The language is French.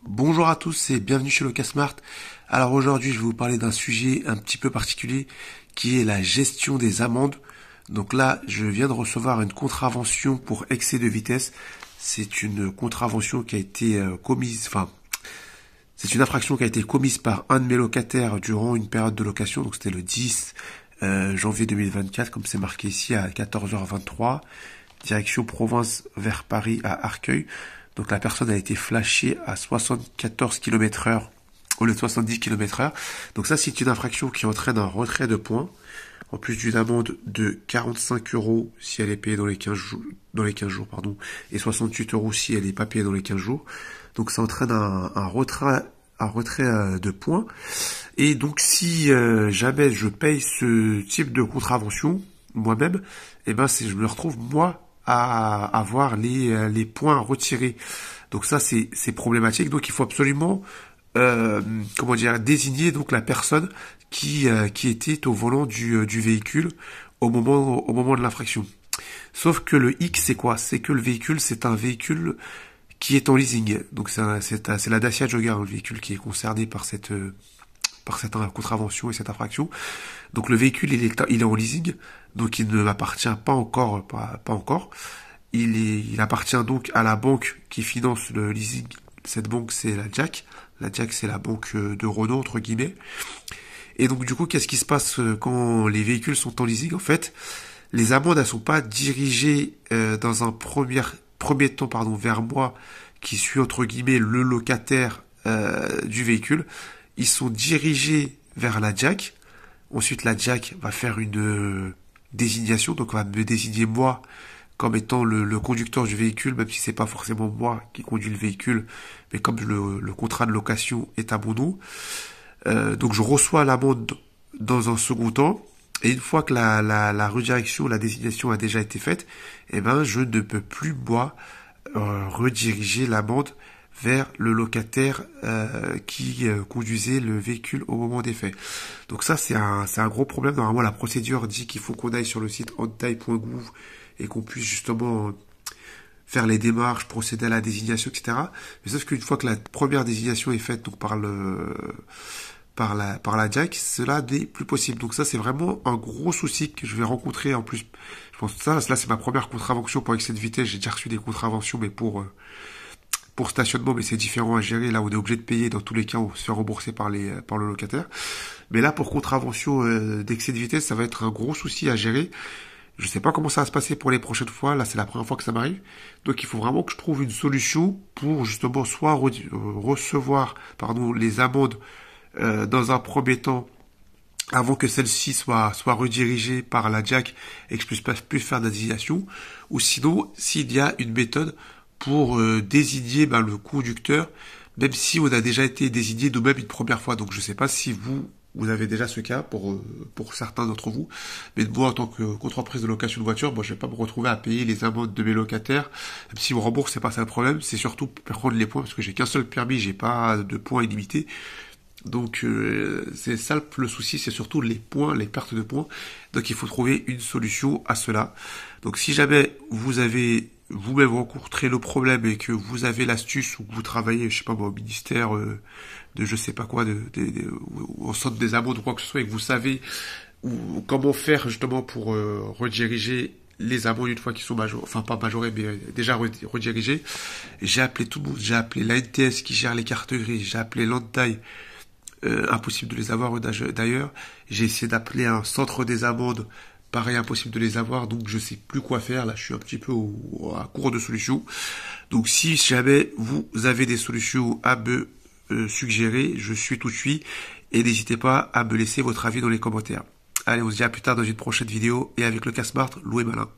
Bonjour à tous et bienvenue chez Locasmart. Alors aujourd'hui je vais vous parler d'un sujet un petit peu particulier qui est la gestion des amendes. Donc là je viens de recevoir une contravention pour excès de vitesse. C'est une contravention qui a été commise, enfin c'est une infraction qui a été commise par un de mes locataires durant une période de location. Donc c'était le 10 janvier 2024 comme c'est marqué ici à 14h23. Direction province vers Paris à Arcueil. Donc la personne a été flashée à 74 km/h au lieu de 70 km/h. Donc ça c'est une infraction qui entraîne un retrait de points, en plus d'une amende de 45 euros si elle est payée dans les 15 jours, et 68 euros si elle n'est pas payée dans les 15 jours. Donc ça entraîne un retrait de points. Et donc si jamais je paye ce type de contravention moi-même, eh ben je me retrouve moi à avoir les points retirés. Donc ça c'est problématique. Donc il faut absolument désigner donc la personne qui était au volant du véhicule au moment de l'infraction. Sauf que le hic c'est quoi? C'est que le véhicule c'est un véhicule qui est en leasing. Donc c'est la Dacia Jogger, le véhicule qui est concerné par cette contravention et cette infraction. Donc le véhicule il est en leasing, donc il ne m'appartient pas encore, pas encore. Il appartient donc à la banque qui finance le leasing. Cette banque c'est la Jack. La Jack c'est la banque de Renault entre guillemets. Et donc du coup qu'est-ce qui se passe quand les véhicules sont en leasing? En fait, les amendes elles sont pas dirigées dans un premier temps vers moi qui suis entre guillemets le locataire du véhicule. Ils sont dirigés vers la Jack. Ensuite, la Jack va faire une désignation, donc va me désigner moi comme étant le conducteur du véhicule, même si c'est pas forcément moi qui conduis le véhicule, mais comme le contrat de location est à mon nom. Donc je reçois l'amende dans un second temps, et une fois que la redirection, la désignation a déjà été faite, eh ben je ne peux plus moi rediriger l'amende vers le locataire qui conduisait le véhicule au moment des faits. Donc ça, c'est un gros problème. Normalement, la procédure dit qu'il faut qu'on aille sur le site ontaille.gouv et qu'on puisse justement faire les démarches, procéder à la désignation, etc. Mais sauf qu'une fois que la première désignation est faite donc par la Jack, cela n'est plus possible. Donc ça, c'est vraiment un gros souci que je vais rencontrer. En plus, je pense que là, c'est ma première contravention pour excès de vitesse. J'ai déjà reçu des contraventions, mais pour stationnement, mais c'est différent à gérer. Là, on est obligé de payer. Dans tous les cas, on se fait rembourser par le locataire. Mais là, pour contravention d'excès de vitesse, ça va être un gros souci à gérer. Je sais pas comment ça va se passer pour les prochaines fois. Là, c'est la première fois que ça m'arrive. Donc, il faut vraiment que je trouve une solution pour justement soit recevoir, les amendes dans un premier temps avant que celle-ci soit redirigée par la Jack et que je puisse pas plus faire d'indignation, ou sinon, s'il y a une méthode pour désigner le conducteur, même si on a déjà été désigné nous-mêmes une première fois. Donc je sais pas si vous avez déjà ce cas pour certains d'entre vous, mais moi en tant qu'entreprise de location de voiture, moi je vais pas me retrouver à payer les amendes de mes locataires, même si on rembourse, c'est pas ça le problème, c'est surtout prendre les points, parce que j'ai qu'un seul permis, j'ai pas de points illimités. Donc c'est ça le souci, c'est surtout les points, les pertes de points. Donc il faut trouver une solution à cela. Donc si jamais vous avez vous-même rencontré le problème et que vous avez l'astuce ou que vous travaillez, je sais pas moi, au ministère de je sais pas quoi, ou au centre des amendes ou quoi que ce soit, et que vous savez comment faire justement pour rediriger les amendes une fois qu'ils sont majorés, enfin pas majorés, mais déjà redirigés. J'ai appelé tout le monde, j'ai appelé la NTS qui gère les cartes grises, j'ai appelé l'Antaille. Impossible de les avoir d'ailleurs. J'ai essayé d'appeler un centre des amendes, pareil, impossible de les avoir, donc je sais plus quoi faire. Là, je suis un petit peu à court de solutions. Donc si jamais vous avez des solutions à me suggérer, je suis tout de suite, et n'hésitez pas à me laisser votre avis dans les commentaires. Allez, on se dit à plus tard dans une prochaine vidéo, et avec Locasmart, louez malin.